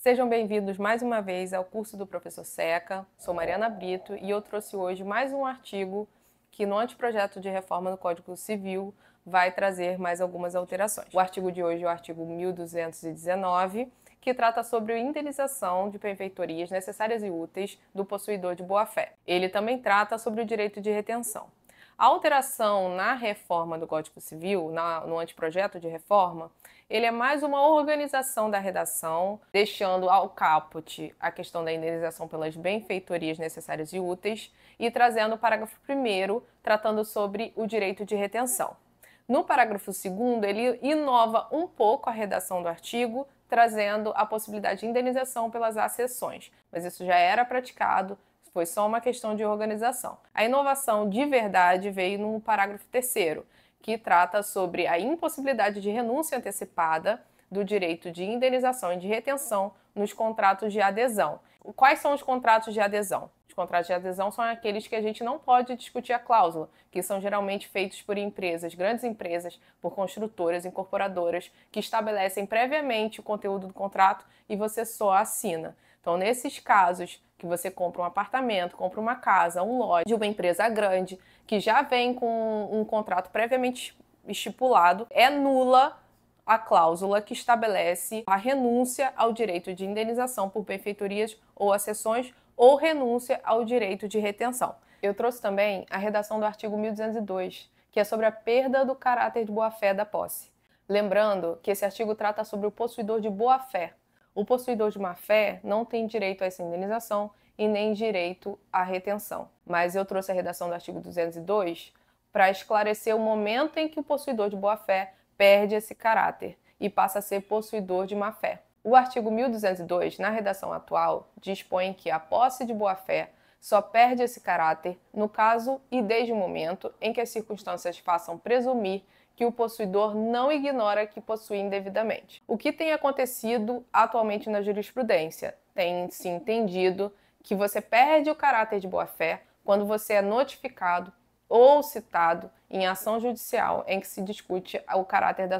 Sejam bem-vindos mais uma vez ao curso do Professor Seca. Sou Mariana Brito e eu trouxe hoje mais um artigo que no anteprojeto de reforma do Código Civil vai trazer mais algumas alterações. O artigo de hoje é o artigo 1219, que trata sobre a indenização de benfeitorias necessárias e úteis do possuidor de boa-fé. Ele também trata sobre o direito de retenção. A alteração na reforma do Código Civil, no anteprojeto de reforma, ele é mais uma organização da redação, deixando ao caput a questão da indenização pelas benfeitorias necessárias e úteis e trazendo o parágrafo 1º, tratando sobre o direito de retenção. No parágrafo 2º, ele inova um pouco a redação do artigo, trazendo a possibilidade de indenização pelas acessões, mas isso já era praticado, foi só uma questão de organização. A inovação de verdade veio no parágrafo 3º, que trata sobre a impossibilidade de renúncia antecipada do direito de indenização e de retenção nos contratos de adesão. Quais são os contratos de adesão? Os contratos de adesão são aqueles que a gente não pode discutir a cláusula, que são geralmente feitos por empresas, grandes empresas, por construtoras, incorporadoras, que estabelecem previamente o conteúdo do contrato e você só assina. Então, nesses casos que você compra um apartamento, compra uma casa, um lote de uma empresa grande, que já vem com um contrato previamente estipulado, é nula a cláusula que estabelece a renúncia ao direito de indenização por benfeitorias ou acessões ou renúncia ao direito de retenção. Eu trouxe também a redação do artigo 1202, que é sobre a perda do caráter de boa-fé da posse. Lembrando que esse artigo trata sobre o possuidor de boa-fé. O possuidor de má-fé não tem direito a essa indenização e nem direito à retenção. Mas eu trouxe a redação do artigo 202 para esclarecer o momento em que o possuidor de boa-fé perde esse caráter e passa a ser possuidor de má-fé. O artigo 1202, na redação atual, dispõe que a posse de boa-fé só perde esse caráter no caso e desde o momento em que as circunstâncias façam presumir que o possuidor não ignora que possui indevidamente. O que tem acontecido atualmente na jurisprudência? Tem se entendido que você perde o caráter de boa-fé quando você é notificado ou citado em ação judicial em que se discute o caráter da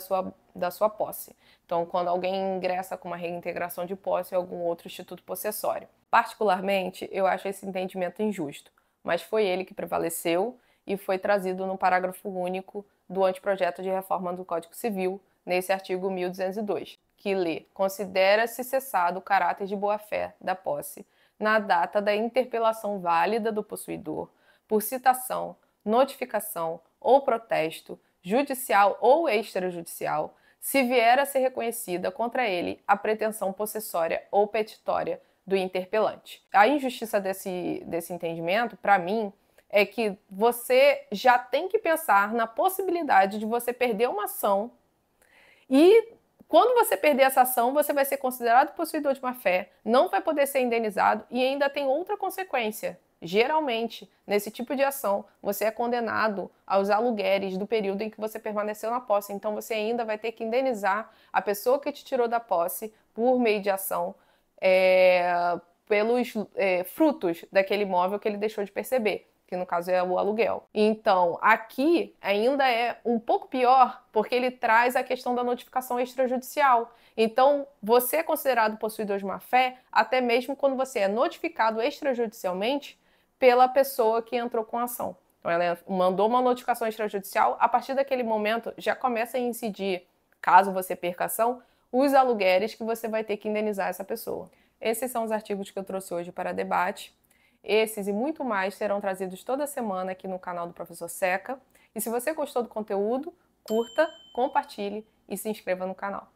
sua posse. Então, quando alguém ingressa com uma reintegração de posse ou algum outro instituto possessório. Particularmente, eu acho esse entendimento injusto, mas foi ele que prevaleceu e foi trazido no parágrafo único do anteprojeto de reforma do Código Civil, nesse artigo 1202, que lê: considera-se cessado o caráter de boa-fé da posse na data da interpelação válida do possuidor, por citação, notificação ou protesto, judicial ou extrajudicial, se vier a ser reconhecida contra ele a pretensão possessória ou petitória do interpelante. A injustiça desse entendimento, para mim, é que você já tem que pensar na possibilidade de você perder uma ação e quando você perder essa ação, você vai ser considerado possuidor de má-fé, não vai poder ser indenizado e ainda tem outra consequência. Geralmente, nesse tipo de ação, você é condenado aos aluguéis do período em que você permaneceu na posse. Então, você ainda vai ter que indenizar a pessoa que te tirou da posse por meio de ação pelos frutos daquele imóvel que ele deixou de perceber, que no caso é o aluguel. Então, aqui ainda é um pouco pior, porque ele traz a questão da notificação extrajudicial. Então, você é considerado possuidor de má-fé até mesmo quando você é notificado extrajudicialmente pela pessoa que entrou com a ação. Então, ela mandou uma notificação extrajudicial, a partir daquele momento já começa a incidir, caso você perca a ação, os aluguéis que você vai ter que indenizar essa pessoa. Esses são os artigos que eu trouxe hoje para debate. Esses e muito mais serão trazidos toda semana aqui no canal do Professor Seca. E se você gostou do conteúdo, curta, compartilhe e se inscreva no canal.